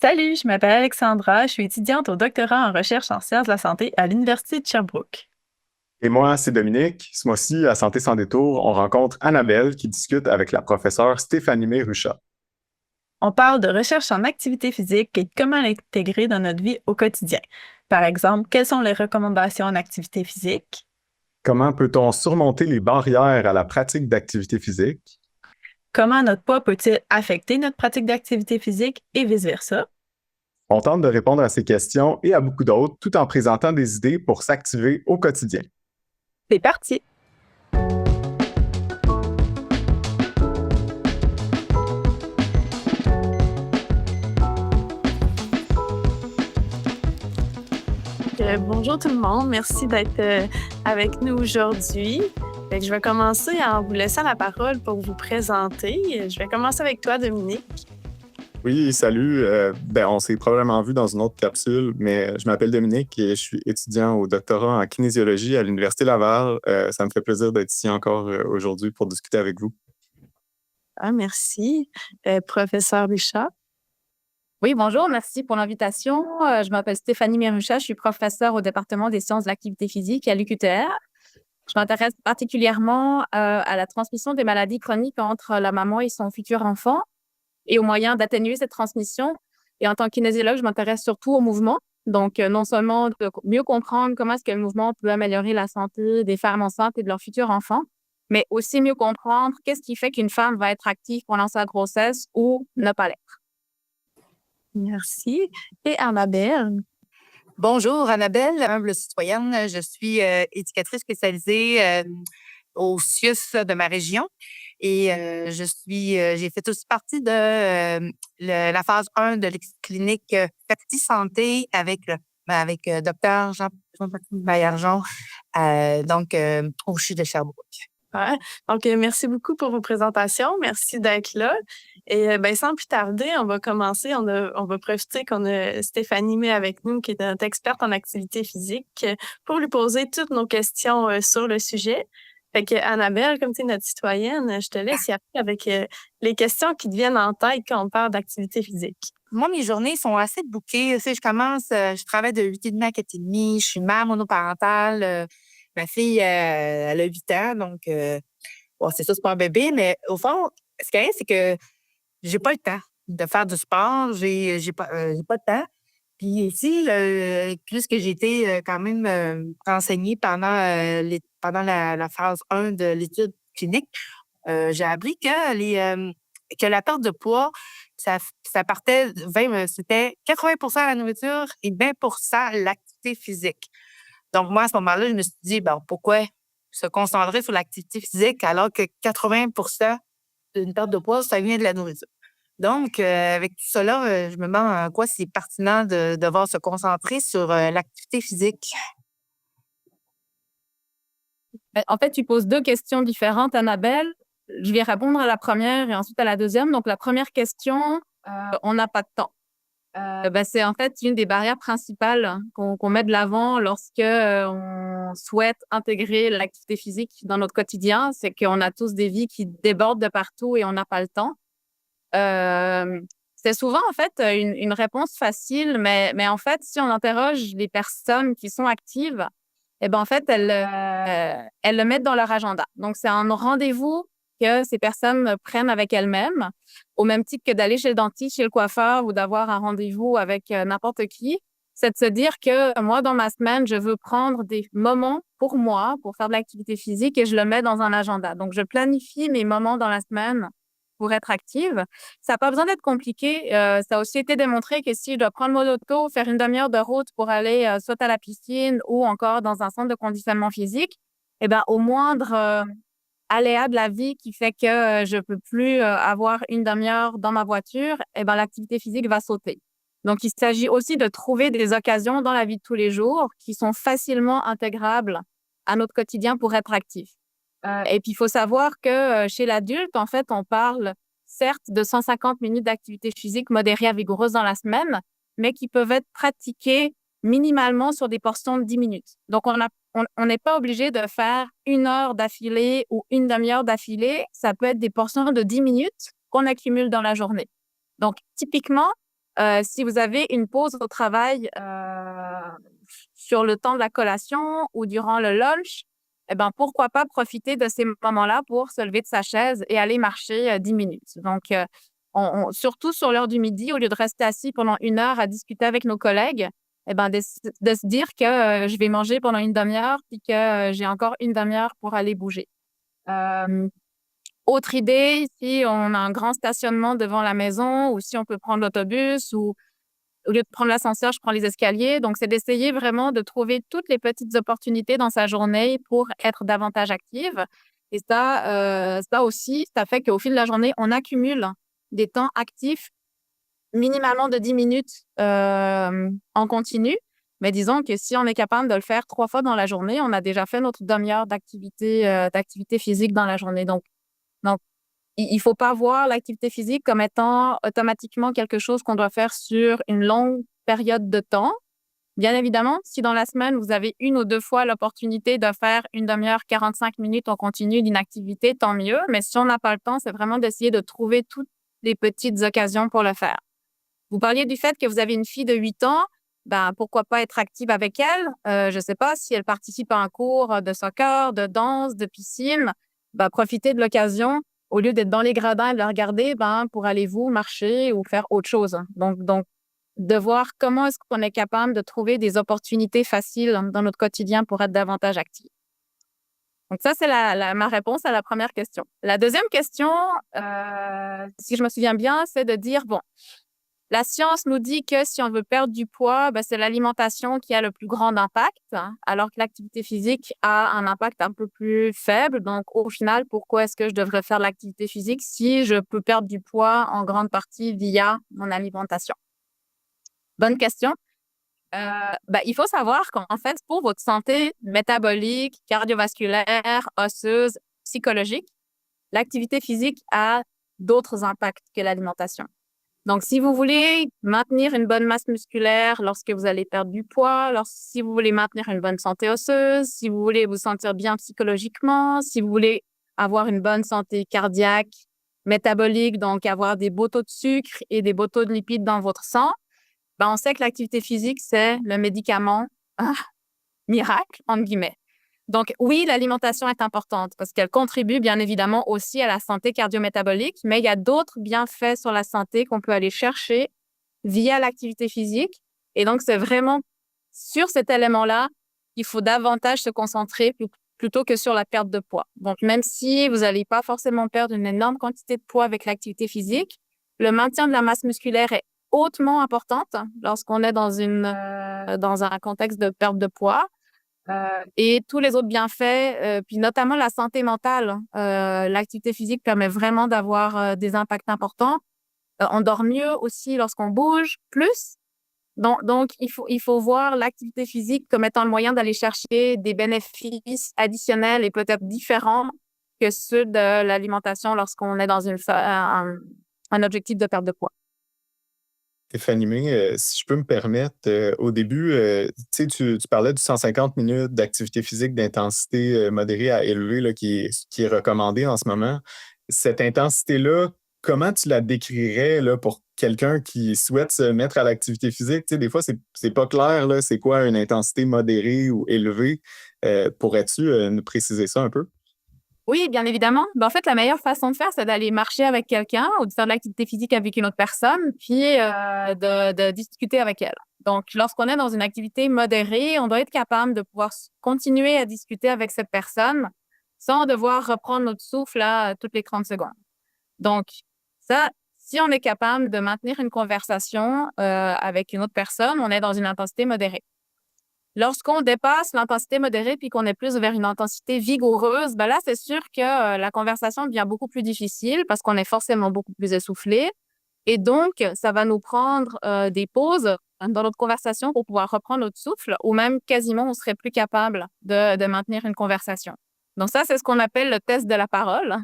Salut, je m'appelle Alexandra, je suis étudiante au doctorat en recherche en sciences de la santé à l'Université de Sherbrooke. Et moi, c'est Dominique. Ce mois-ci, à Santé sans détour, on rencontre Annabelle qui discute avec la professeure Stéphanie Mérucha. On parle de recherche en activité physique et de comment l'intégrer dans notre vie au quotidien. Par exemple, quelles sont les recommandations en activité physique? Comment peut-on surmonter les barrières à la pratique d'activité physique? Comment notre poids peut-il affecter notre pratique d'activité physique et vice-versa? On tente de répondre à ces questions et à beaucoup d'autres tout en présentant des idées pour s'activer au quotidien. C'est parti! Bonjour tout le monde, merci d'être avec nous aujourd'hui. Je vais commencer en vous laissant la parole pour vous présenter. Je vais commencer avec toi, Dominique. Oui, salut. On s'est probablement vu dans une autre capsule, mais je m'appelle Dominique et je suis étudiant au doctorat en kinésiologie à l'Université Laval. Ça me fait plaisir d'être ici encore aujourd'hui pour discuter avec vous. Ah, merci. Professeur Richard. Oui, bonjour, merci pour l'invitation. Je m'appelle Stéphanie Mérucha, je suis professeure au département des sciences de l'activité physique à l'UQTR. Je m'intéresse particulièrement à la transmission des maladies chroniques entre la maman et son futur enfant et aux moyens d'atténuer cette transmission. Et en tant que kinésiologue, je m'intéresse surtout au mouvement. Donc, non seulement de mieux comprendre comment est-ce que le mouvement peut améliorer la santé des femmes enceintes et de leurs futurs enfants, mais aussi mieux comprendre qu'est-ce qui fait qu'une femme va être active pendant sa grossesse ou ne pas l'être. Merci. Et Annabelle. Bonjour, Annabelle, humble citoyenne. Je suis éducatrice spécialisée au CIUS de ma région et j'ai fait aussi partie de la phase 1 de l'ex-clinique Ferti Santé avec Dr. Jean-Patrick Baillargeon, au CHU de Sherbrooke. Ouais. Donc, merci beaucoup pour vos présentations. Merci d'être là. Et sans plus tarder, on va commencer. On va profiter qu'on a Stéphanie May avec nous, qui est notre experte en activité physique, pour lui poser toutes nos questions sur le sujet. Fait que, Annabelle, comme tu es notre citoyenne, je te laisse y aller avec les questions qui te viennent en tête quand on parle d'activité physique. Moi, mes journées sont assez bouquées. Tu sais, je travaille de 8h30 à 4h30. Je suis mère monoparentale. Ma fille, elle a 8 ans, donc c'est ça, c'est pas un bébé, mais au fond, ce qu'il y a, c'est que j'ai pas le temps de faire du sport. J'ai pas de temps. Puis ici, puisque j'ai été quand même renseignée pendant la phase 1 de l'étude clinique, j'ai appris que la perte de poids, ça partait c'était 80 la nourriture et 20 l'activité physique. Donc, moi, à ce moment-là, je me suis dit, pourquoi se concentrer sur l'activité physique alors que 80 d'une perte de poids, ça vient de la nourriture. Donc, avec tout cela, je me demande en quoi c'est pertinent de devoir se concentrer sur l'activité physique. En fait, tu poses deux questions différentes, Annabelle. Je vais répondre à la première et ensuite à la deuxième. Donc, la première question, on n'a pas de temps. C'est en fait une des barrières principales qu'on met de l'avant lorsque on souhaite intégrer l'activité physique dans notre quotidien. C'est qu'on a tous des vies qui débordent de partout et on n'a pas le temps. C'est souvent en fait une réponse facile, mais en fait, si on interroge les personnes qui sont actives, en fait, elles le mettent dans leur agenda. Donc, c'est un rendez-vous que ces personnes prennent avec elles-mêmes, au même titre que d'aller chez le dentiste, chez le coiffeur ou d'avoir un rendez-vous avec n'importe qui. C'est de se dire que moi, dans ma semaine, je veux prendre des moments pour moi, pour faire de l'activité physique et je le mets dans un agenda. Donc, je planifie mes moments dans la semaine pour être active. Ça n'a pas besoin d'être compliqué. Ça a aussi été démontré que si je dois prendre mon auto, faire une demi-heure de route pour aller soit à la piscine ou encore dans un centre de conditionnement physique, au moindre aléa de la vie qui fait que je peux plus avoir une demi-heure dans ma voiture, l'activité physique va sauter. Donc, il s'agit aussi de trouver des occasions dans la vie de tous les jours qui sont facilement intégrables à notre quotidien pour être actif. Et puis, il faut savoir que chez l'adulte, en fait, on parle certes de 150 minutes d'activité physique modérée à vigoureuse dans la semaine, mais qui peuvent être pratiquées minimalement sur des portions de 10 minutes. Donc, on n'est pas obligé de faire 1 heure d'affilée ou une demi-heure d'affilée. Ça peut être des portions de 10 minutes qu'on accumule dans la journée. Donc, typiquement, si vous avez une pause au travail sur le temps de la collation ou durant le lunch, eh ben, pourquoi pas profiter de ces moments-là pour se lever de sa chaise et aller marcher 10 minutes. Donc, surtout sur l'heure du midi, au lieu de rester assis pendant 1 heure à discuter avec nos collègues, eh ben, de se dire que je vais manger pendant une demi-heure puis que j'ai encore une demi-heure pour aller bouger. Autre idée, si on a un grand stationnement devant la maison ou si on peut prendre l'autobus ou au lieu de prendre l'ascenseur, je prends les escaliers. Donc, c'est d'essayer vraiment de trouver toutes les petites opportunités dans sa journée pour être davantage active. Et ça aussi, ça fait qu'au fil de la journée, on accumule des temps actifs minimalement de 10 minutes en continu. Mais disons que si on est capable de le faire 3 fois dans la journée, on a déjà fait notre demi-heure d'activité physique dans la journée. Donc, il ne faut pas voir l'activité physique comme étant automatiquement quelque chose qu'on doit faire sur une longue période de temps. Bien évidemment, si dans la semaine, vous avez 1 ou 2 fois l'opportunité de faire une demi-heure, 45 minutes en continu d'une activité, tant mieux. Mais si on n'a pas le temps, c'est vraiment d'essayer de trouver toutes les petites occasions pour le faire. Vous parliez du fait que vous avez une fille de 8 ans. Ben, pourquoi pas être active avec elle? Je ne sais pas si elle participe à un cours de soccer, de danse, de piscine. Ben, profitez de l'occasion. Au lieu d'être dans les gradins et de la regarder, ben, pour aller vous marcher ou faire autre chose. Donc, de voir comment est-ce qu'on est capable de trouver des opportunités faciles dans notre quotidien pour être davantage actif. Donc, ça, c'est ma réponse à la première question. La deuxième question, si je me souviens bien, c'est de dire, bon, la science nous dit que si on veut perdre du poids, ben, c'est l'alimentation qui a le plus grand impact, alors que l'activité physique a un impact un peu plus faible. Donc, au final, pourquoi est-ce que je devrais faire l'activité physique si je peux perdre du poids en grande partie via mon alimentation? Bonne question. Ben, il faut savoir qu'en fait, pour votre santé métabolique, cardiovasculaire, osseuse, psychologique, l'activité physique a d'autres impacts que l'alimentation. Donc, si vous voulez maintenir une bonne masse musculaire lorsque vous allez perdre du poids, si vous voulez maintenir une bonne santé osseuse, si vous voulez vous sentir bien psychologiquement, si vous voulez avoir une bonne santé cardiaque, métabolique, donc avoir des beaux taux de sucre et des beaux taux de lipides dans votre sang, ben on sait que l'activité physique, c'est le médicament miracle, entre guillemets. Donc, oui, l'alimentation est importante parce qu'elle contribue bien évidemment aussi à la santé cardio-métabolique, mais il y a d'autres bienfaits sur la santé qu'on peut aller chercher via l'activité physique. Et donc, c'est vraiment sur cet élément-là qu'il faut davantage se concentrer plutôt que sur la perte de poids. Donc, même si vous n'allez pas forcément perdre une énorme quantité de poids avec l'activité physique, le maintien de la masse musculaire est hautement importante lorsqu'on est dans un contexte de perte de poids. Et tous les autres bienfaits, puis notamment la santé mentale. L'activité physique permet vraiment d'avoir des impacts importants. On dort mieux aussi lorsqu'on bouge plus. Donc il faut voir l'activité physique comme étant le moyen d'aller chercher des bénéfices additionnels et peut-être différents que ceux de l'alimentation lorsqu'on est dans un objectif de perte de poids. Stéphanie May, si je peux me permettre, au début, tu parlais du 150 minutes d'activité physique d'intensité modérée à élevée là, qui est recommandée en ce moment. Cette intensité-là, comment tu la décrirais là, pour quelqu'un qui souhaite se mettre à l'activité physique? Tu sais, des fois, c'est pas clair, là, c'est quoi une intensité modérée ou élevée. Pourrais-tu nous préciser ça un peu? Oui, bien évidemment. Ben, en fait, la meilleure façon de faire, c'est d'aller marcher avec quelqu'un ou de faire de l'activité physique avec une autre personne, puis de discuter avec elle. Donc, lorsqu'on est dans une activité modérée, on doit être capable de pouvoir continuer à discuter avec cette personne sans devoir reprendre notre souffle toutes les 30 secondes. Donc, ça, si on est capable de maintenir une conversation avec une autre personne, on est dans une intensité modérée. Lorsqu'on dépasse l'intensité modérée puis qu'on est plus vers une intensité vigoureuse, ben là, c'est sûr que la conversation devient beaucoup plus difficile parce qu'on est forcément beaucoup plus essoufflé. Et donc, ça va nous prendre des pauses dans notre conversation pour pouvoir reprendre notre souffle ou même quasiment, on serait plus capable de maintenir une conversation. Donc ça, c'est ce qu'on appelle le test de la parole.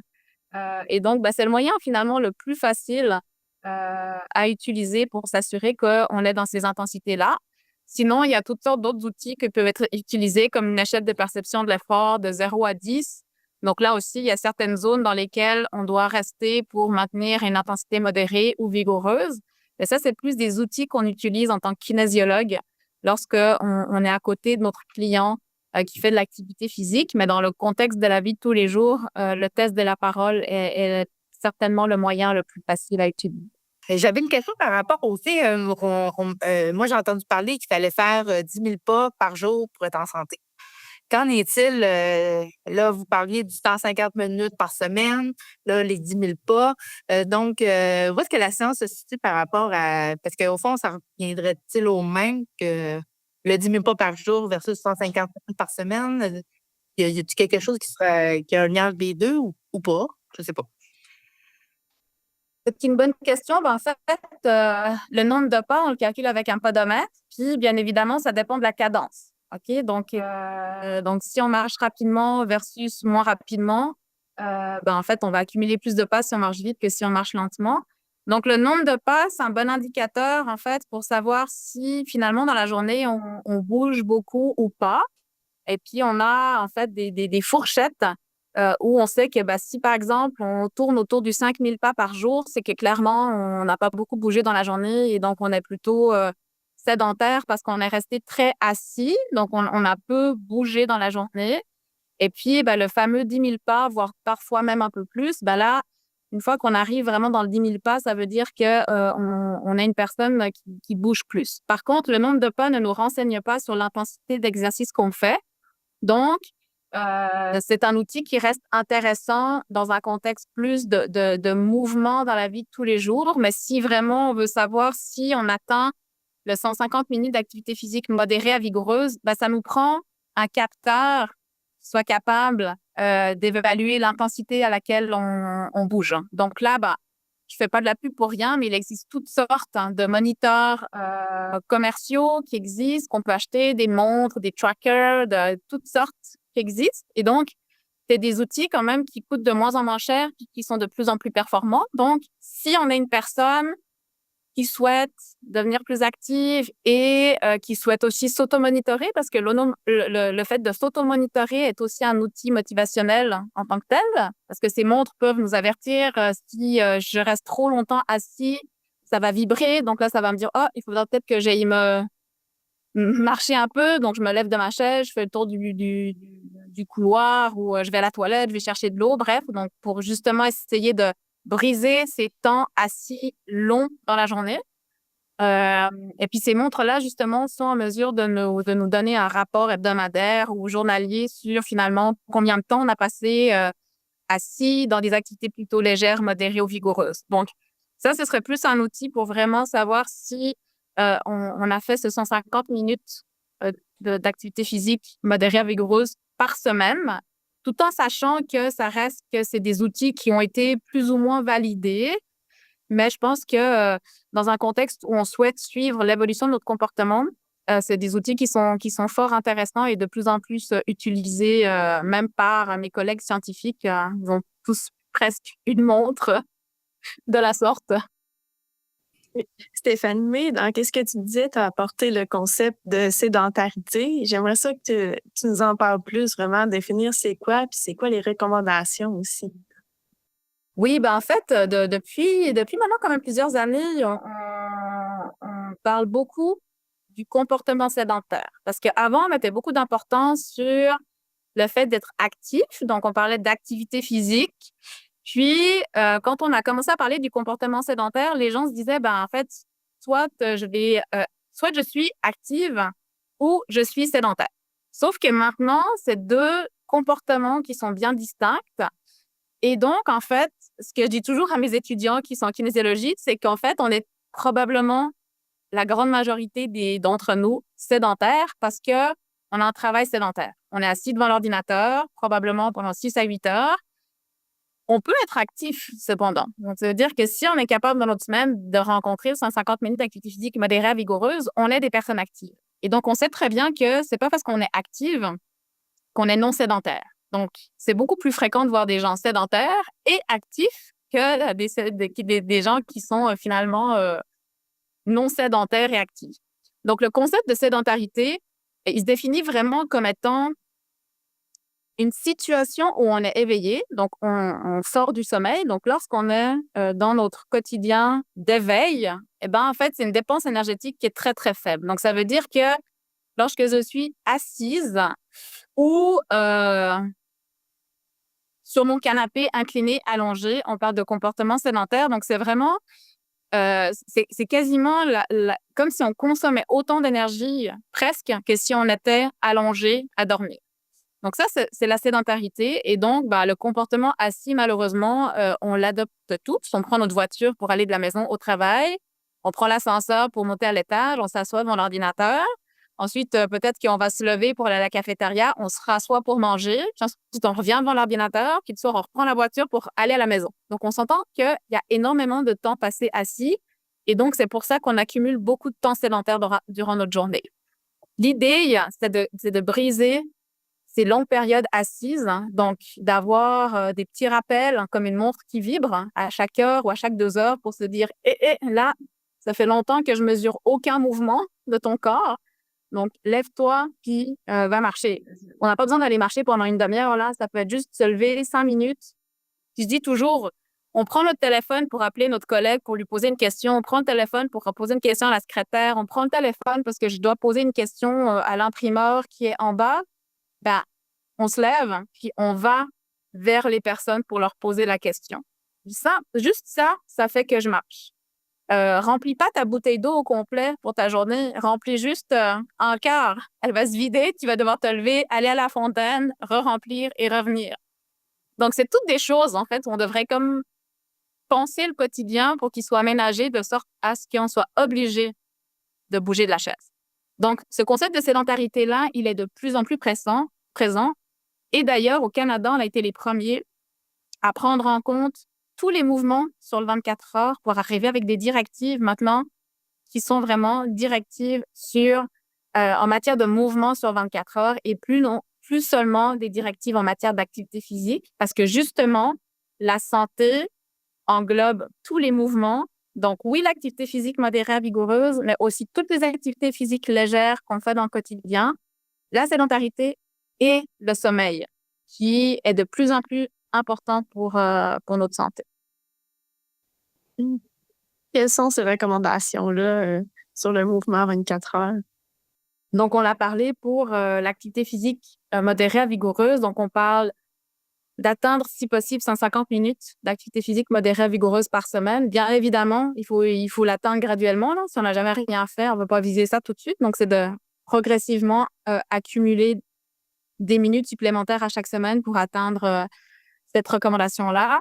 Et donc, c'est le moyen finalement le plus facile à utiliser pour s'assurer qu'on est dans ces intensités-là. Sinon, il y a toutes sortes d'autres outils qui peuvent être utilisés, comme une échelle de perception de l'effort de 0 à 10. Donc là aussi, il y a certaines zones dans lesquelles on doit rester pour maintenir une intensité modérée ou vigoureuse. Et ça, c'est plus des outils qu'on utilise en tant que kinésiologue lorsqu'on est à côté de notre client qui fait de l'activité physique, mais dans le contexte de la vie de tous les jours, le test de la parole est certainement le moyen le plus facile à utiliser. J'avais une question par rapport aussi, moi, j'ai entendu parler qu'il fallait faire 10 000 pas par jour pour être en santé. Qu'en est-il? Là, vous parliez du 150 minutes par semaine, là, les 10 000 pas. Donc, où est-ce que la science se situe par rapport à... Parce qu'au fond, ça reviendrait-il au même que le 10 000 pas par jour versus 150 minutes par semaine? Y a-t-il quelque chose qui a un lien entre les deux ou pas? Je sais pas. C'est une bonne question. Ben, en fait, le nombre de pas, on le calcule avec un podomètre. Puis, bien évidemment, ça dépend de la cadence. OK? Donc, si on marche rapidement versus moins rapidement, en fait, on va accumuler plus de pas si on marche vite que si on marche lentement. Donc, le nombre de pas, c'est un bon indicateur, en fait, pour savoir si, finalement, dans la journée, on bouge beaucoup ou pas. Et puis, on a, en fait, des fourchettes où on sait que si, par exemple, on tourne autour du 5 000 pas par jour, c'est que clairement, on n'a pas beaucoup bougé dans la journée et donc on est plutôt sédentaire parce qu'on est resté très assis. Donc, on a peu bougé dans la journée. Et puis, le fameux 10 000 pas, voire parfois même un peu plus, là, une fois qu'on arrive vraiment dans le 10 000 pas, ça veut dire qu'on a une personne qui bouge plus. Par contre, le nombre de pas ne nous renseigne pas sur l'intensité d'exercice qu'on fait. Donc, c'est un outil qui reste intéressant dans un contexte plus de mouvement dans la vie de tous les jours. Mais si vraiment on veut savoir si on atteint le 150 minutes d'activité physique modérée à vigoureuse, ça nous prend un capteur qui soit capable d'évaluer l'intensité à laquelle on bouge. Donc là, je fais pas de la pub pour rien, mais il existe toutes sortes de moniteurs commerciaux qui existent, qu'on peut acheter, des montres, des trackers, de toutes sortes qui existent. Et donc, c'est des outils quand même qui coûtent de moins en moins cher et qui sont de plus en plus performants. Donc, si on est une personne qui souhaite devenir plus active et qui souhaite aussi s'auto-monitorer, parce que le fait de s'auto-monitorer est aussi un outil motivationnel en tant que tel, parce que ces montres peuvent nous avertir si je reste trop longtemps assis, ça va vibrer. Donc là, ça va me dire, oh, il faudra peut-être que j'aille marcher un peu. Donc, je me lève de ma chaise, je fais le tour du couloir ou je vais à la toilette, je vais chercher de l'eau. Bref, donc pour justement essayer de briser ces temps assis longs dans la journée. Et puis, ces montres-là, justement, sont en mesure de nous donner un rapport hebdomadaire ou journalier sur, finalement, combien de temps on a passé assis dans des activités plutôt légères, modérées ou vigoureuses. Donc, ça, ce serait plus un outil pour vraiment savoir si on a fait ce 150 minutes d'activité physique modérée à vigoureuse par semaine, tout en sachant que ça reste que c'est des outils qui ont été plus ou moins validés. Mais je pense que dans un contexte où on souhaite suivre l'évolution de notre comportement, c'est des outils qui sont fort intéressants et de plus en plus utilisés, même par mes collègues scientifiques. Ils ont tous presque une montre de la sorte. Stéphanie, dans qu'est-ce que tu disais, tu as apporté le concept de sédentarité. J'aimerais ça que tu nous en parles plus, vraiment, définir c'est quoi, puis c'est quoi les recommandations aussi. Oui, en fait, depuis maintenant quand même plusieurs années, on parle beaucoup du comportement sédentaire. Parce qu'avant, on mettait beaucoup d'importance sur le fait d'être actif. Donc, on parlait d'activité physique. Puis, quand on a commencé à parler du comportement sédentaire, les gens se disaient, en fait, soit je suis active ou je suis sédentaire. Sauf que maintenant, c'est deux comportements qui sont bien distincts. Et donc, en fait, ce que je dis toujours à mes étudiants qui sont en kinésiologie, c'est qu'en fait, on est probablement la grande majorité d'entre nous sédentaires parce qu'on a un travail sédentaire. On est assis devant l'ordinateur, probablement pendant 6 à 8 heures. On peut être actif, cependant. Donc, ça veut dire que si on est capable dans notre semaine de rencontrer 150 minutes d'activité physique modérée à vigoureuse, on est des personnes actives. Et donc, on sait très bien que c'est pas parce qu'on est active qu'on est non sédentaire. Donc, c'est beaucoup plus fréquent de voir des gens sédentaires et actifs que des gens qui sont finalement non sédentaires et actifs. Donc, le concept de sédentarité, il se définit vraiment comme étant une situation où on est éveillé, donc on sort du sommeil. Donc, lorsqu'on est dans notre quotidien d'éveil, eh ben, en fait, c'est une dépense énergétique qui est très, très faible. Donc, ça veut dire que lorsque je suis assise ou sur mon canapé incliné, allongé, on parle de comportement sédentaire. Donc, c'est vraiment, c'est quasiment comme si on consommait autant d'énergie presque que si on était allongé à dormir. Donc ça, c'est la sédentarité. Et donc, le comportement assis, malheureusement, on l'adopte tous. On prend notre voiture pour aller de la maison au travail. On prend l'ascenseur pour monter à l'étage. On s'assoit devant l'ordinateur. Ensuite, peut-être qu'on va se lever pour aller à la cafétéria. On se rassoit pour manger. Ensuite, on revient devant l'ordinateur. Puis, le soir, on reprend la voiture pour aller à la maison. Donc, on s'entend qu'il y a énormément de temps passé assis. Et donc, c'est pour ça qu'on accumule beaucoup de temps sédentaire durant notre journée. L'idée, c'est de briser ces longues périodes assises, donc d'avoir des petits rappels comme une montre qui vibre à chaque heure ou à chaque 2 heures pour se dire là, ça fait longtemps que je mesure aucun mouvement de ton corps. Donc, lève-toi puis va marcher. On n'a pas besoin d'aller marcher pendant une demi-heure, là. Ça peut être juste se lever 5 minutes. Puis je dis toujours, on prend notre téléphone pour appeler notre collègue pour lui poser une question. On prend le téléphone pour poser une question à la secrétaire. On prend le téléphone parce que je dois poser une question à l'imprimeur qui est en bas. On se lève, puis on va vers les personnes pour leur poser la question. Juste ça fait que je marche. Remplis pas ta bouteille d'eau au complet pour ta journée. Remplis juste un quart. Elle va se vider, tu vas devoir te lever, aller à la fontaine, re-remplir et revenir. Donc, c'est toutes des choses, en fait, où on devrait comme penser le quotidien pour qu'il soit aménagé de sorte à ce qu'on soit obligé de bouger de la chaise. Donc, ce concept de sédentarité-là, il est de plus en plus présent. Et d'ailleurs, au Canada, on a été les premiers à prendre en compte tous les mouvements sur le 24 heures pour arriver avec des directives maintenant qui sont vraiment directives en matière de mouvement sur 24 heures et plus seulement des directives en matière d'activité physique parce que justement, la santé englobe tous les mouvements. Donc oui, l'activité physique modérée à vigoureuse, mais aussi toutes les activités physiques légères qu'on fait dans le quotidien, la sédentarité et le sommeil, qui est de plus en plus important pour notre santé. Quelles sont ces recommandations-là sur le mouvement 24 heures? Donc, on l'a parlé pour l'activité physique modérée à vigoureuse. Donc, on parle d'atteindre, si possible, 150 minutes d'activité physique modérée à vigoureuse par semaine. Bien évidemment, il faut l'atteindre graduellement. Là. Si on n'a jamais rien fait, on ne va pas viser ça tout de suite. Donc, c'est de progressivement accumuler des minutes supplémentaires à chaque semaine pour atteindre cette recommandation-là.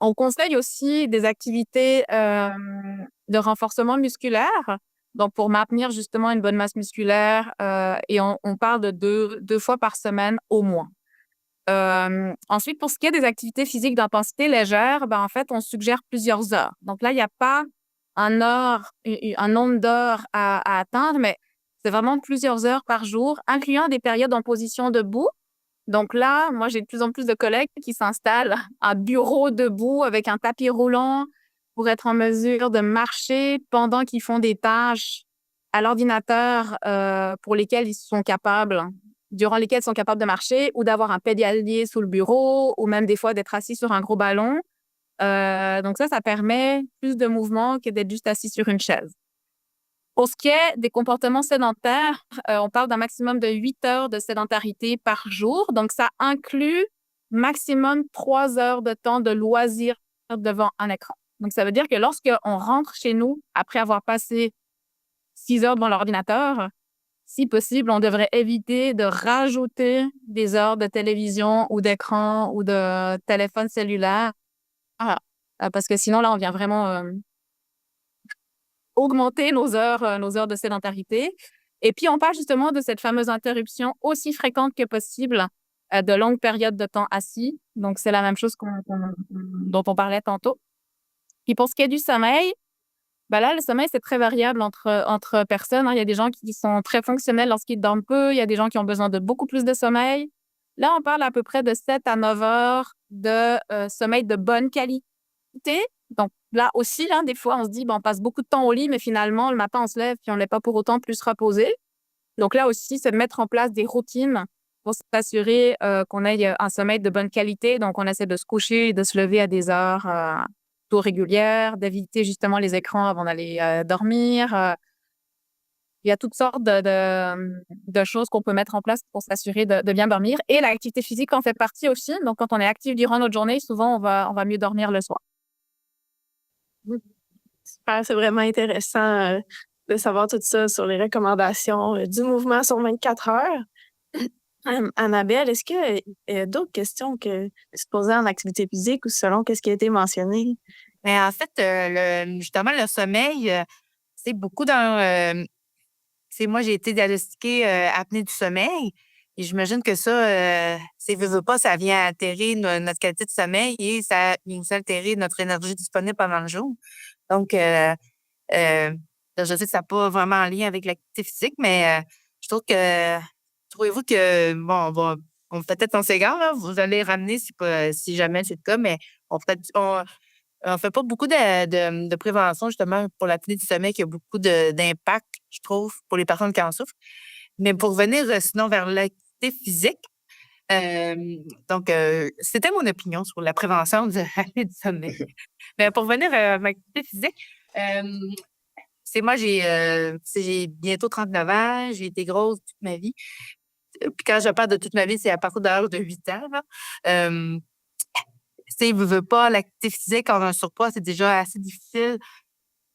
On conseille aussi des activités de renforcement musculaire, donc pour maintenir justement une bonne masse musculaire, et on parle de deux fois par semaine au moins. Ensuite, pour ce qui est des activités physiques d'intensité légère, en fait, on suggère plusieurs heures. Donc là, il n'y a pas un nombre d'heures à atteindre, mais c'est vraiment plusieurs heures par jour, incluant des périodes en position debout. Donc là, moi, j'ai de plus en plus de collègues qui s'installent à bureau debout avec un tapis roulant pour être en mesure de marcher pendant qu'ils font des tâches à l'ordinateur durant lesquelles ils sont capables de marcher ou d'avoir un pédalier sous le bureau ou même des fois d'être assis sur un gros ballon. Donc ça permet plus de mouvement que d'être juste assis sur une chaise. Pour ce qui est des comportements sédentaires, on parle d'un maximum de 8 heures de sédentarité par jour. Donc, ça inclut maximum 3 heures de temps de loisir devant un écran. Donc, ça veut dire que lorsqu'on rentre chez nous, après avoir passé 6 heures devant l'ordinateur, si possible, on devrait éviter de rajouter des heures de télévision ou d'écran ou de téléphone cellulaire. Parce que sinon, là, on vient vraiment augmenter nos heures de sédentarité. Et puis, on parle justement de cette fameuse interruption aussi fréquente que possible de longues périodes de temps assis. Donc, c'est la même chose dont on parlait tantôt. Puis, pour ce qui est du sommeil, là, le sommeil, c'est très variable entre personnes. Il y a des gens qui sont très fonctionnels lorsqu'ils dorment peu. Il y a des gens qui ont besoin de beaucoup plus de sommeil. Là, on parle à peu près de 7 à 9 heures de sommeil de bonne qualité. Donc, là aussi, des fois, on se dit, on passe beaucoup de temps au lit, mais finalement, le matin, on se lève puis on n'est pas pour autant plus reposé. Donc là aussi, c'est de mettre en place des routines pour s'assurer qu'on ait un sommeil de bonne qualité. Donc, on essaie de se coucher et de se lever à des heures plutôt régulières, d'éviter justement les écrans avant d'aller dormir. Il y a toutes sortes de choses qu'on peut mettre en place pour s'assurer de bien dormir. Et l'activité physique en fait partie aussi. Donc, quand on est actif durant notre journée, souvent, on va mieux dormir le soir. Super, c'est vraiment intéressant de savoir tout ça sur les recommandations du mouvement sur 24 heures. Annabelle, est-ce qu'il y a d'autres questions que tu te posais en activité physique ou selon qu'est-ce qui a été mentionné? Mais en fait, justement, le sommeil, c'est beaucoup dans. Moi, j'ai été diagnostiquée apnée du sommeil. Et j'imagine que ça, veut pas, ça vient altérer notre qualité de sommeil et ça vient aussi altérer notre énergie disponible pendant le jour. Donc, je sais que ça n'a pas vraiment en lien avec l'activité physique, mais je trouve que, trouvez-vous que, bon, on peut-être on s'égare, là, vous allez ramener si jamais c'est le cas, mais on fait pas beaucoup de prévention, justement, pour l'apnée du sommeil, qui a beaucoup d'impact, je trouve, pour les personnes qui en souffrent. Mais pour revenir, sinon, vers l'activité physique, donc, c'était mon opinion sur la prévention de l'apnée du sommeil. Mais pour revenir à ma activité physique, moi, j'ai bientôt 39 ans, j'ai été grosse toute ma vie. Puis quand je parle de toute ma vie, c'est à partir de l'âge de 8 ans, là. Veut pas, l'activité physique en un surpoids, c'est déjà assez difficile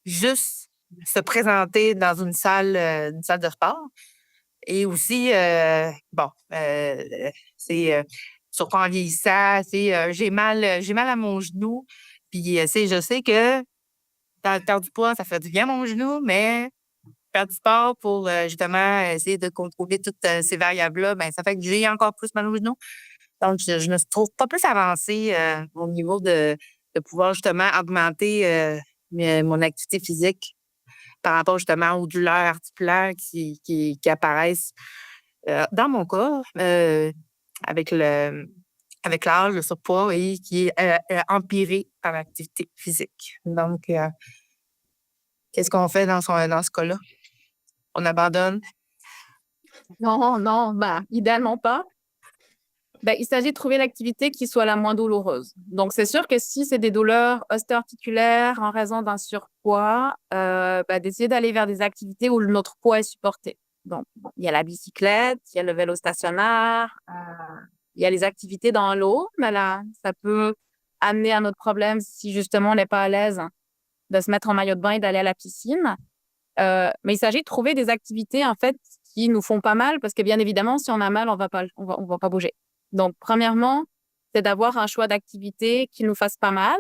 juste se présenter dans une salle de sport. Et aussi, surpoids en vieillissant, j'ai mal à mon genou. Puis, je sais que perdre du poids, ça fait du bien à mon genou, mais faire du sport pour justement essayer de contrôler toutes ces variables-là, ça fait que j'ai encore plus mal au genou. Donc, je me trouve pas plus avancée au niveau de pouvoir justement augmenter mon activité physique par rapport justement aux douleurs articulaires qui apparaissent dans mon corps avec l'âge, le surpoids et qui est empiré par l'activité physique. Donc, qu'est-ce qu'on fait dans ce cas-là? On abandonne? Non, idéalement pas. Il s'agit de trouver l'activité qui soit la moins douloureuse. Donc, c'est sûr que si c'est des douleurs ostéo-articulaires en raison d'un surpoids, d'essayer d'aller vers des activités où notre poids est supporté. Donc, il y a la bicyclette, il y a le vélo stationnaire, il y a les activités dans l'eau, mais là, ça peut amener à notre problème si justement on n'est pas à l'aise de se mettre en maillot de bain et d'aller à la piscine. Mais il s'agit de trouver des activités, en fait, qui nous font pas mal parce que, bien évidemment, si on a mal, on va pas bouger. Donc, premièrement, c'est d'avoir un choix d'activités qui nous fasse pas mal.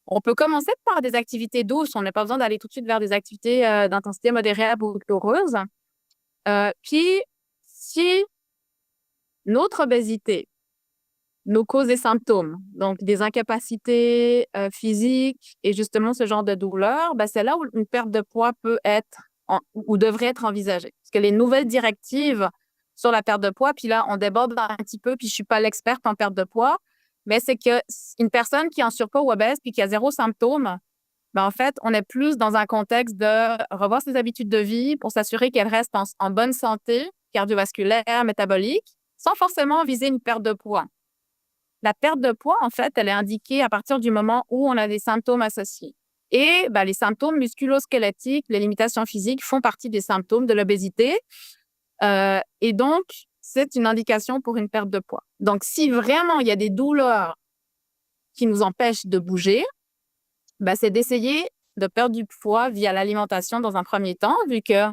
On peut commencer par des activités douces. On n'a pas besoin d'aller tout de suite vers des activités d'intensité modérée ou douloureuse. Puis, si notre obésité nous cause des symptômes, donc des incapacités physiques et justement ce genre de douleur, c'est là où une perte de poids peut être ou devrait être envisagée. Parce que les nouvelles directives sur la perte de poids, puis là, on déborde un petit peu, puis je ne suis pas l'experte en perte de poids, mais c'est qu'une personne qui est en surpoids ou obèse puis qui a 0 symptôme, en fait, on est plus dans un contexte de revoir ses habitudes de vie pour s'assurer qu'elle reste en bonne santé cardiovasculaire, métabolique, sans forcément viser une perte de poids. La perte de poids, en fait, elle est indiquée à partir du moment où on a des symptômes associés. Et les symptômes musculo-squelettiques, les limitations physiques font partie des symptômes de l'obésité. Et donc, c'est une indication pour une perte de poids. Donc, si vraiment il y a des douleurs qui nous empêchent de bouger, c'est d'essayer de perdre du poids via l'alimentation dans un premier temps, vu que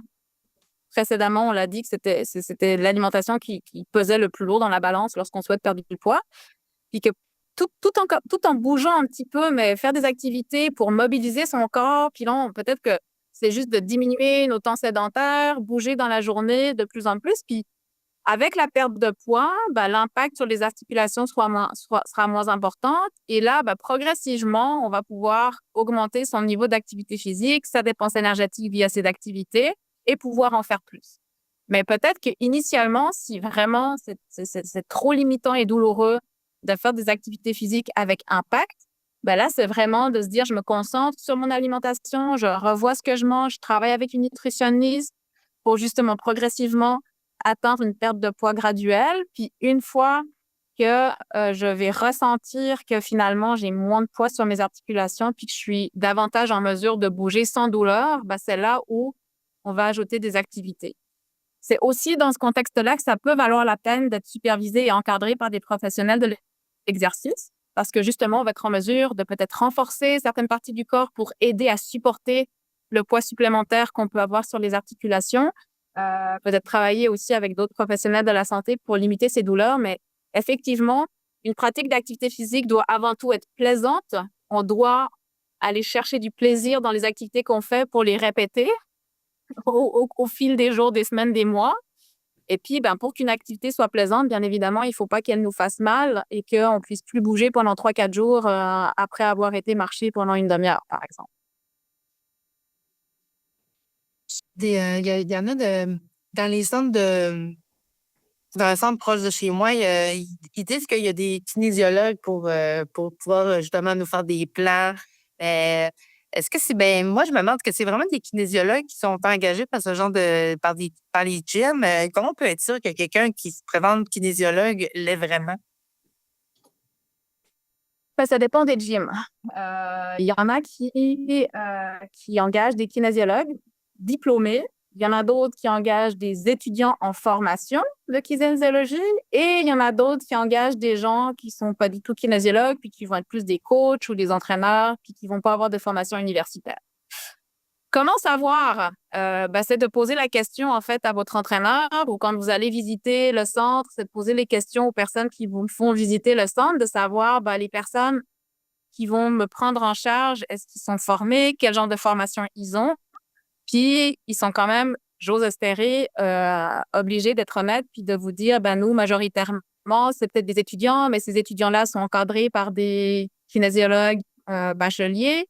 précédemment, on l'a dit que c'était l'alimentation qui pesait le plus lourd dans la balance lorsqu'on souhaite perdre du poids. Puis que tout en bougeant un petit peu, mais faire des activités pour mobiliser son corps, puis là, peut-être que c'est juste de diminuer nos temps sédentaires, bouger dans la journée de plus en plus. Puis avec la perte de poids, l'impact sur les articulations sera moins important. Et là, progressivement, on va pouvoir augmenter son niveau d'activité physique, sa dépense énergétique via ces activités et pouvoir en faire plus. Mais peut-être qu'initialement, si vraiment c'est trop limitant et douloureux de faire des activités physiques avec impact, là, c'est vraiment de se dire, je me concentre sur mon alimentation, je revois ce que je mange, je travaille avec une nutritionniste pour justement progressivement atteindre une perte de poids graduelle. Puis une fois que je vais ressentir que finalement, j'ai moins de poids sur mes articulations puis que je suis davantage en mesure de bouger sans douleur, ben, c'est là où on va ajouter des activités. C'est aussi dans ce contexte-là que ça peut valoir la peine d'être supervisé et encadré par des professionnels de l'exercice parce que justement, on va être en mesure de peut-être renforcer certaines parties du corps pour aider à supporter le poids supplémentaire qu'on peut avoir sur les articulations. Peut-être travailler aussi avec d'autres professionnels de la santé pour limiter ces douleurs, mais effectivement, une pratique d'activité physique doit avant tout être plaisante. On doit aller chercher du plaisir dans les activités qu'on fait pour les répéter au fil des jours, des semaines, des mois. Et puis, ben, pour qu'une activité soit plaisante, bien évidemment, il ne faut pas qu'elle nous fasse mal et qu'on ne puisse plus bouger pendant 3-4 jours après avoir été marcher pendant une demi-heure, par exemple. Il y en a dans les centres dans un centre proche de chez moi, ils disent qu'il y a des kinésiologues pour pouvoir justement nous faire des plans. Est-ce que moi, je me demande que c'est vraiment des kinésiologues qui sont engagés par ce genre par les gyms. Comment on peut être sûr que quelqu'un qui se présente kinésiologue l'est vraiment? Ben, ça dépend des gyms. Il y en a qui engagent des kinésiologues diplômés. Il y en a d'autres qui engagent des étudiants en formation de kinésiologie et il y en a d'autres qui engagent des gens qui sont pas du tout kinésiologues puis qui vont être plus des coachs ou des entraîneurs puis qui vont pas avoir de formation universitaire. Comment savoir? C'est de poser la question, en fait, à votre entraîneur ou quand vous allez visiter le centre, c'est de poser les questions aux personnes qui vous font visiter le centre, de savoir, les personnes qui vont me prendre en charge, est-ce qu'ils sont formés? Quel genre de formation ils ont? Puis, ils sont quand même, j'ose espérer, obligés d'être honnêtes puis de vous dire, nous, majoritairement, c'est peut-être des étudiants, mais ces étudiants-là sont encadrés par des kinésiologues bacheliers.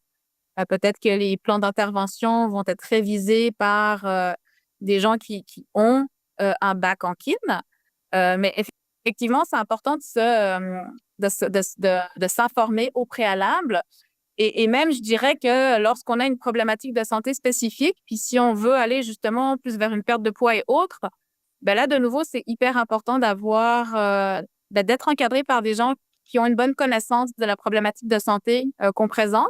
Peut-être que les plans d'intervention vont être révisés par des gens qui ont un bac en kin. Mais effectivement, c'est important de s'informer au préalable. Et même, je dirais que lorsqu'on a une problématique de santé spécifique, puis si on veut aller justement plus vers une perte de poids et autres, là, de nouveau, c'est hyper important d'être encadré par des gens qui ont une bonne connaissance de la problématique de santé qu'on présente.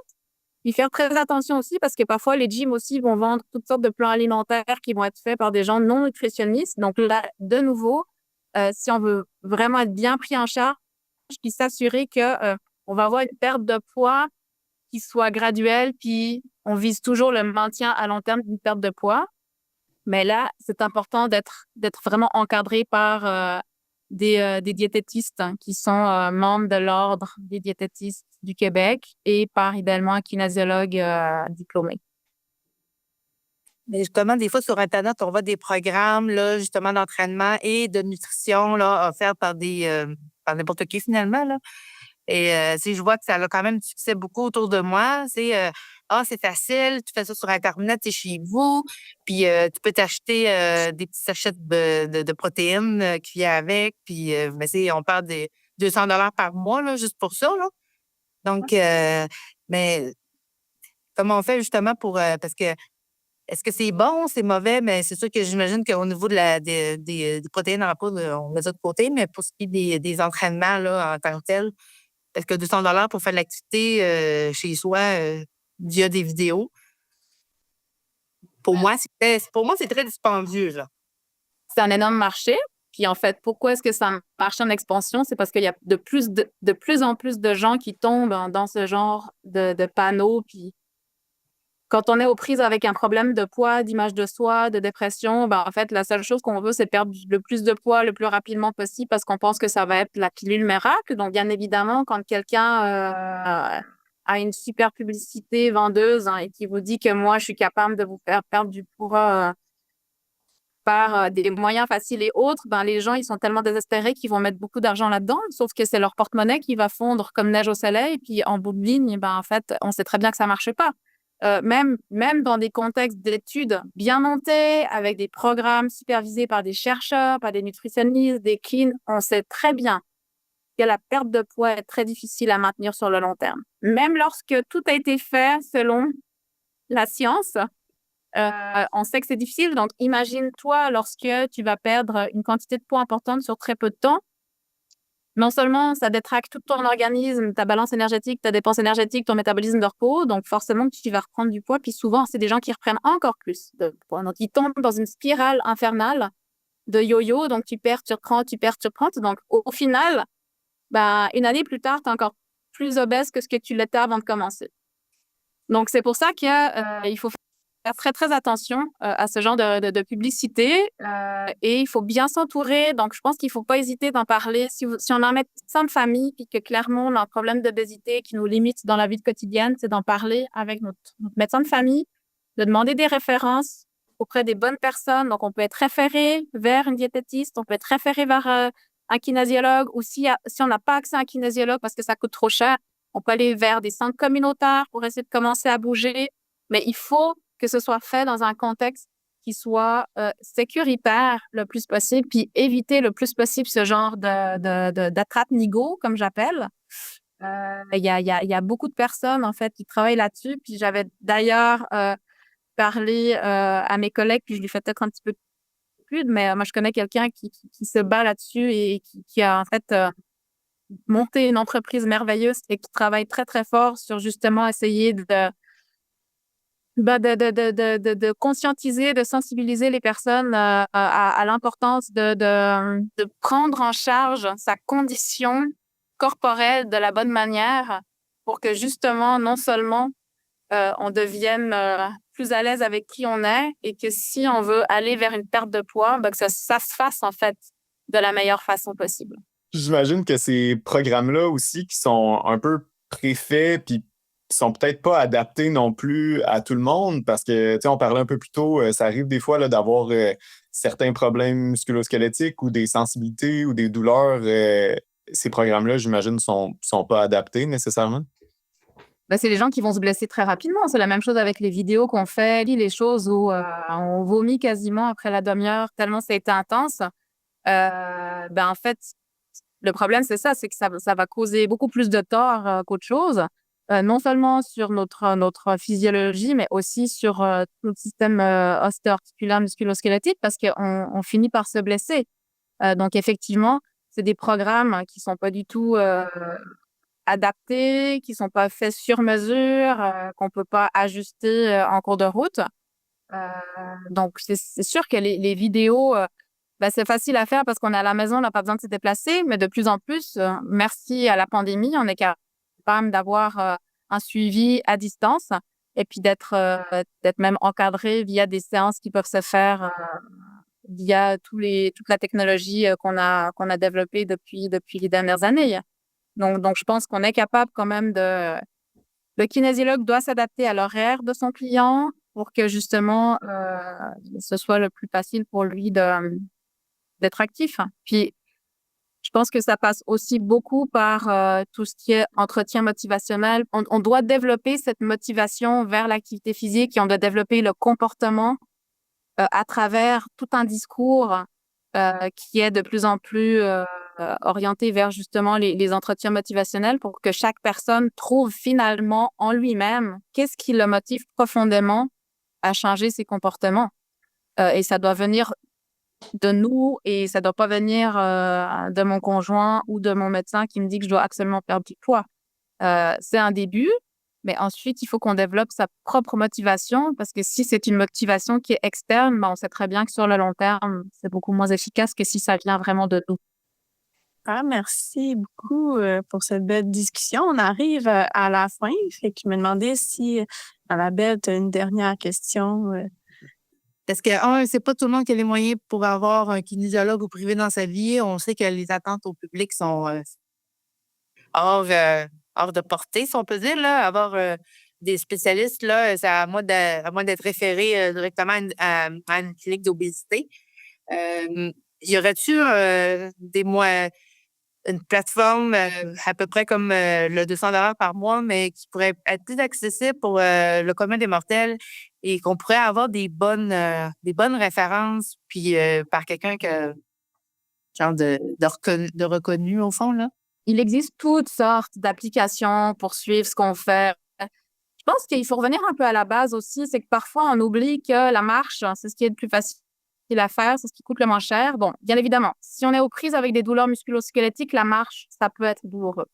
Puis faire très attention aussi parce que parfois, les gyms aussi vont vendre toutes sortes de plans alimentaires qui vont être faits par des gens non nutritionnistes. Donc là, de nouveau, si on veut vraiment être bien pris en charge, puis s'assurer que on va avoir une perte de poids qui soit graduelle, puis on vise toujours le maintien à long terme d'une perte de poids. Mais là, c'est important d'être vraiment encadré par des diététistes qui sont membres de l'Ordre des diététistes du Québec et par idéalement un kinésiologue diplômé. Mais justement, des fois, sur Internet, on voit des programmes, là, justement, d'entraînement et de nutrition, là, offerts par par n'importe qui, finalement, là. Et je vois que ça a quand même du succès beaucoup autour de moi. C'est facile, tu fais ça sur Internet, c'est chez vous. Puis tu peux t'acheter des petits sachets de protéines qui viennent avec. Puis on parle de 200 $ par mois, là, juste pour ça, là. Donc, mais comment on fait justement pour... parce que est-ce que c'est bon, c'est mauvais? Mais c'est sûr que j'imagine qu'au niveau des protéines en poudre, on met ça de côté. Mais pour ce qui est des entraînements là, en tant que tel, est-ce que 200 $ pour faire de l'activité chez soi via des vidéos? Pour moi, c'est très dispendieux, là. C'est un énorme marché. Puis en fait, pourquoi est-ce que c'est un marché en expansion? C'est parce qu'il y a de plus en plus de gens qui tombent dans ce genre de panneaux. Puis quand on est aux prises avec un problème de poids, d'image de soi, de dépression, en fait, la seule chose qu'on veut, c'est perdre le plus de poids le plus rapidement possible parce qu'on pense que ça va être la pilule miracle. Donc, bien évidemment, quand quelqu'un a une super publicité vendeuse et qui vous dit que moi, je suis capable de vous faire perdre du poids par des moyens faciles et autres, les gens, ils sont tellement désespérés qu'ils vont mettre beaucoup d'argent là-dedans, sauf que c'est leur porte-monnaie qui va fondre comme neige au soleil. Puis en bout de ligne, en fait, on sait très bien que ça ne marche pas. Même dans des contextes d'études bien montés, avec des programmes supervisés par des chercheurs, par des nutritionnistes, des clean, on sait très bien que la perte de poids est très difficile à maintenir sur le long terme. Même lorsque tout a été fait selon la science, on sait que c'est difficile. Donc, imagine-toi lorsque tu vas perdre une quantité de poids importante sur très peu de temps. Non seulement ça détraque tout ton organisme, ta balance énergétique, ta dépense énergétique, ton métabolisme de repos, donc forcément tu vas reprendre du poids. Puis souvent, c'est des gens qui reprennent encore plus de poids. Donc, ils tombent dans une spirale infernale de yo-yo. Donc, tu perds, tu reprends, tu perds, tu reprends. Donc, au final, une année plus tard, tu es encore plus obèse que ce que tu l'étais avant de commencer. Donc, c'est pour ça qu'il faut faire très, très attention à ce genre de publicité et il faut bien s'entourer. Donc, je pense qu'il ne faut pas hésiter d'en parler. Si on a un médecin de famille puis que clairement, on a un problème d'obésité qui nous limite dans la vie quotidienne, c'est d'en parler avec notre médecin de famille, de demander des références auprès des bonnes personnes. Donc, on peut être référé vers une diététiste, on peut être référé vers un kinésiologue ou si on n'a pas accès à un kinésiologue parce que ça coûte trop cher, on peut aller vers des centres communautaires pour essayer de commencer à bouger. Mais il faut que ce soit fait dans un contexte qui soit sécuritaire le plus possible, puis éviter le plus possible ce genre d'attrape-nigo, comme j'appelle. Il y a beaucoup de personnes, en fait, qui travaillent là-dessus. Puis j'avais d'ailleurs parlé à mes collègues, puis je lui fais peut-être un petit peu plus, mais moi, je connais quelqu'un qui se bat là-dessus et qui a, en fait, monté une entreprise merveilleuse et qui travaille très, très fort sur justement essayer de conscientiser, de sensibiliser les personnes à l'importance de prendre en charge sa condition corporelle de la bonne manière pour que justement, non seulement on devienne plus à l'aise avec qui on est et que si on veut aller vers une perte de poids, que ça se fasse en fait de la meilleure façon possible. J'imagine que ces programmes-là aussi qui sont un peu préfaits puis qui sont peut-être pas adaptés non plus à tout le monde parce que, tu sais, on parlait un peu plus tôt, ça arrive des fois là, d'avoir certains problèmes musculo-squelettiques ou des sensibilités ou des douleurs. Ces programmes-là, j'imagine, sont pas adaptés nécessairement. C'est les gens qui vont se blesser très rapidement. C'est la même chose avec les vidéos qu'on fait, les choses où on vomit quasiment après la demi-heure tellement ça a été intense. En fait, le problème, c'est ça, c'est que ça va causer beaucoup plus de tort qu'autre chose, non seulement sur notre physiologie, mais aussi sur notre système ostéo-articulaire musculo-squelettique parce qu'on finit par se blesser. Donc, effectivement, c'est des programmes qui sont pas du tout adaptés, qui sont pas faits sur mesure, qu'on peut pas ajuster en cours de route. Donc, c'est sûr que les vidéos... c'est facile à faire parce qu'on est à la maison, on n'a pas besoin de se déplacer, mais de plus en plus, merci à la pandémie, on est capable d'avoir un suivi à distance et puis d'être même encadré via des séances qui peuvent se faire via toute la technologie qu'on a développée depuis les dernières années. Donc, je pense qu'on est capable quand même le kinésiologue doit s'adapter à l'horaire de son client pour que justement ce soit le plus facile pour lui d'être actif. Puis, je pense que ça passe aussi beaucoup par tout ce qui est entretien motivationnel. On doit développer cette motivation vers l'activité physique et on doit développer le comportement à travers tout un discours qui est de plus en plus orienté vers justement les entretiens motivationnels pour que chaque personne trouve finalement en lui-même qu'est-ce qui le motive profondément à changer ses comportements. Et ça doit venir de nous et ça doit pas venir de mon conjoint ou de mon médecin qui me dit que je dois absolument perdre du poids. C'est un début, mais ensuite, il faut qu'on développe sa propre motivation parce que si c'est une motivation qui est externe, on sait très bien que sur le long terme, c'est beaucoup moins efficace que si ça vient vraiment de nous. Ah, merci beaucoup pour cette belle discussion. On arrive à la fin. Fait que je me demandais si, Annabelle, tu as une dernière question. Parce que, c'est pas tout le monde qui a les moyens pour avoir un kinésiologue au privé dans sa vie. On sait que les attentes au public sont hors de portée, si on peut dire. Là. Avoir des spécialistes, là, c'est à moins d'être référé directement à une clinique d'obésité. Y aurait-tu une plateforme à peu près comme le 200 $ par mois, mais qui pourrait être plus accessible pour le commun des mortels et qu'on pourrait avoir des bonnes références, puis par quelqu'un genre de reconnu au fond, là? Il existe toutes sortes d'applications pour suivre ce qu'on fait. Je pense qu'il faut revenir un peu à la base aussi, c'est que parfois on oublie que la marche, c'est ce qui est le plus facile à faire, c'est ce qui coûte le moins cher. Bon, bien évidemment, si on est aux prises avec des douleurs musculo-squelettiques, la marche, ça peut être douloureux.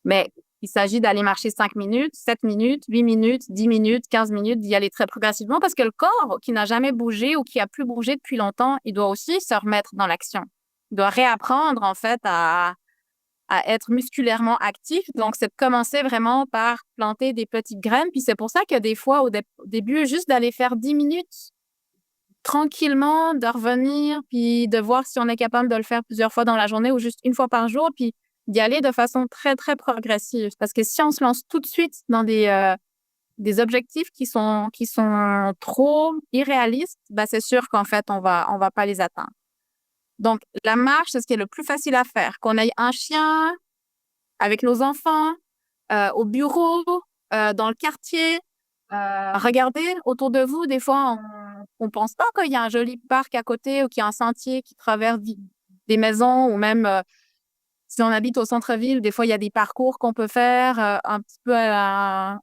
Mais il s'agit d'aller marcher 5 minutes, 7 minutes, 8 minutes, 10 minutes, 15 minutes, d'y aller très progressivement parce que le corps qui n'a jamais bougé ou qui a plus bougé depuis longtemps, il doit aussi se remettre dans l'action. Il doit réapprendre, en fait, à être musculairement actif. Donc, c'est de commencer vraiment par planter des petites graines. Puis c'est pour ça que des fois, au début, juste d'aller faire 10 minutes tranquillement, de revenir, puis de voir si on est capable de le faire plusieurs fois dans la journée ou juste une fois par jour, puis d'y aller de façon très, très progressive. Parce que si on se lance tout de suite dans des objectifs qui sont trop irréalistes, ben c'est sûr qu'en fait, on va pas les atteindre. Donc, la marche, c'est ce qui est le plus facile à faire. Qu'on ait un chien, avec nos enfants, au bureau, dans le quartier. Regardez autour de vous, des fois, on pense pas qu'il y a un joli parc à côté ou qu'il y a un sentier qui traverse des maisons ou même si on habite au centre-ville, des fois, il y a des parcours qu'on peut faire un petit peu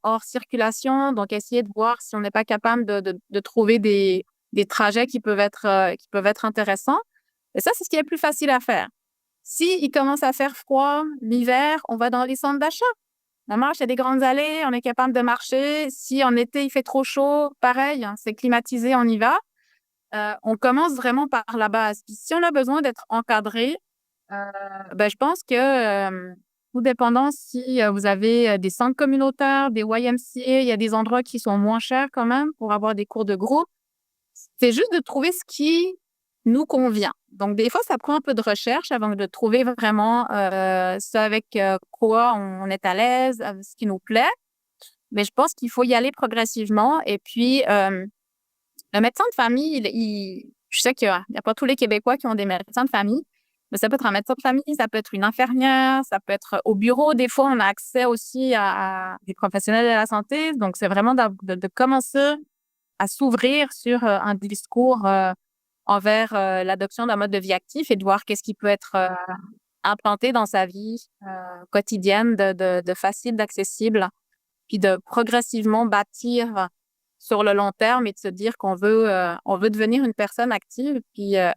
hors circulation. Donc, essayer de voir si on n'est pas capable de trouver des trajets qui peuvent être intéressants. Et ça, c'est ce qui est le plus facile à faire. S'il commence à faire froid l'hiver, on va dans les centres d'achat. On marche, il y a des grandes allées, on est capable de marcher. Si en été, il fait trop chaud, pareil, hein, c'est climatisé, on y va. On commence vraiment par la base. Puis si on a besoin d'être encadré, je pense que, tout dépendant si vous avez des centres communautaires, des YMCA, il y a des endroits qui sont moins chers quand même pour avoir des cours de groupe. C'est juste de trouver ce qui nous convient. Donc, des fois, ça prend un peu de recherche avant de trouver vraiment ce avec quoi on est à l'aise, ce qui nous plaît. Mais je pense qu'il faut y aller progressivement. Et puis, le médecin de famille, je sais qu'il n'y a pas tous les Québécois qui ont des médecins de famille, mais ça peut être un médecin de famille, ça peut être une infirmière, ça peut être au bureau. Des fois, on a accès aussi à des professionnels de la santé. Donc, c'est vraiment de commencer à s'ouvrir sur un discours envers l'adoption d'un mode de vie actif et de voir qu'est-ce qui peut être implanté dans sa vie quotidienne de facile, d'accessible, puis de progressivement bâtir sur le long terme et de se dire qu'on veut devenir une personne active. Puis, je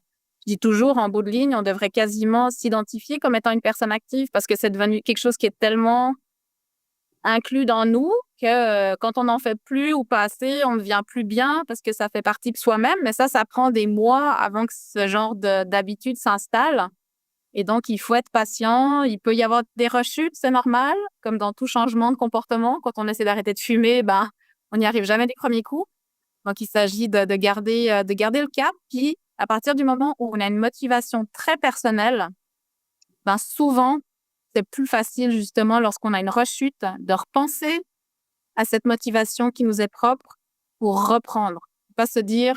dis toujours, en bout de ligne, on devrait quasiment s'identifier comme étant une personne active parce que c'est devenu quelque chose qui est tellement inclus dans nous que quand on n'en fait plus ou pas assez, on ne devient plus bien parce que ça fait partie de soi-même. Mais ça prend des mois avant que ce genre d'habitude s'installe. Et donc, il faut être patient. Il peut y avoir des rechutes, c'est normal, comme dans tout changement de comportement. Quand on essaie d'arrêter de fumer, on n'y arrive jamais des premiers coups. Donc, il s'agit de garder le cap. Puis, à partir du moment où on a une motivation très personnelle, souvent, c'est plus facile, justement, lorsqu'on a une rechute, de repenser à cette motivation qui nous est propre pour reprendre. Pas se dire,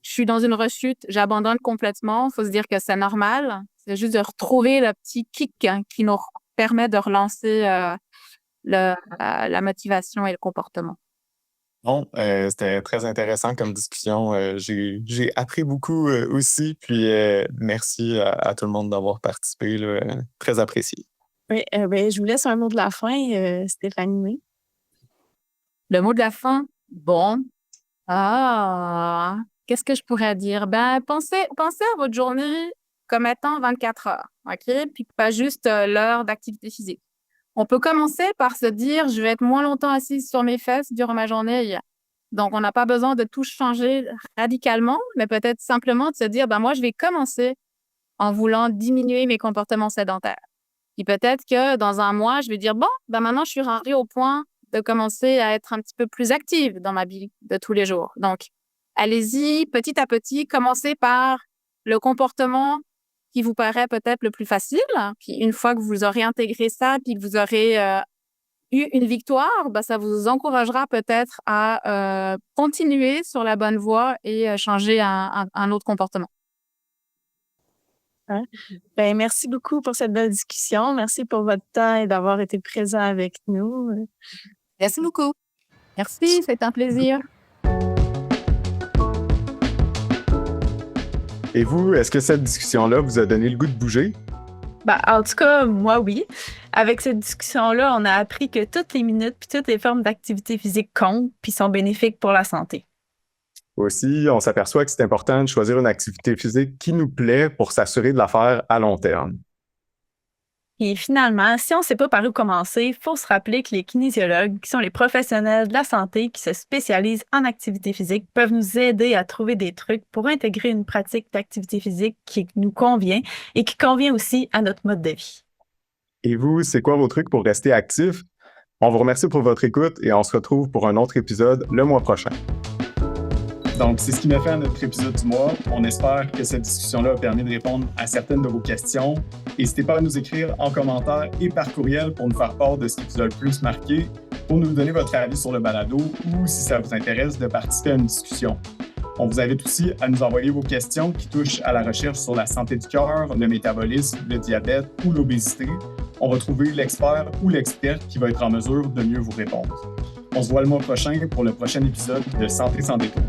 je suis dans une rechute, j'abandonne complètement. Il faut se dire que c'est normal. C'est juste de retrouver le petit kick qui nous permet de relancer la motivation et le comportement. Bon, c'était très intéressant comme discussion. J'ai appris beaucoup aussi, puis merci à tout le monde d'avoir participé, là, très apprécié. Oui, je vous laisse un mot de la fin, Stéphanie. Le mot de la fin? Bon. Qu'est-ce que je pourrais dire? Pensez à votre journée comme étant 24 heures, OK? Puis pas juste l'heure d'activité physique. On peut commencer par se dire, je vais être moins longtemps assise sur mes fesses durant ma journée. Donc, on n'a pas besoin de tout changer radicalement, mais peut-être simplement de se dire, moi, je vais commencer en voulant diminuer mes comportements sédentaires. Puis peut-être que dans un mois, je vais dire, maintenant, je suis rendue au point de commencer à être un petit peu plus active dans ma vie de tous les jours. Donc, allez-y petit à petit, commencez par le comportement qui vous paraît peut-être le plus facile. Puis une fois que vous aurez intégré ça, puis que vous aurez eu une victoire, ça vous encouragera peut-être à continuer sur la bonne voie et changer un autre comportement. Hein? Merci beaucoup pour cette belle discussion. Merci pour votre temps et d'avoir été présent avec nous. Merci beaucoup. Merci, c'est un plaisir. Et vous, est-ce que cette discussion-là vous a donné le goût de bouger? En tout cas, moi, oui. Avec cette discussion-là, on a appris que toutes les minutes puis toutes les formes d'activité physique comptent puis sont bénéfiques pour la santé. Aussi, on s'aperçoit que c'est important de choisir une activité physique qui nous plaît pour s'assurer de la faire à long terme. Et finalement, si on ne sait pas par où commencer, il faut se rappeler que les kinésiologues, qui sont les professionnels de la santé qui se spécialisent en activité physique, peuvent nous aider à trouver des trucs pour intégrer une pratique d'activité physique qui nous convient et qui convient aussi à notre mode de vie. Et vous, c'est quoi vos trucs pour rester actifs? On vous remercie pour votre écoute et on se retrouve pour un autre épisode le mois prochain. Donc, c'est ce qui met fin à notre épisode du mois. On espère que cette discussion-là a permis de répondre à certaines de vos questions. N'hésitez pas à nous écrire en commentaire et par courriel pour nous faire part de ce qui vous a le plus marqué, pour nous donner votre avis sur le balado ou, si ça vous intéresse, de participer à une discussion. On vous invite aussi à nous envoyer vos questions qui touchent à la recherche sur la santé du cœur, le métabolisme, le diabète ou l'obésité. On va trouver l'expert ou l'experte qui va être en mesure de mieux vous répondre. On se voit le mois prochain pour le prochain épisode de Santé sans détour.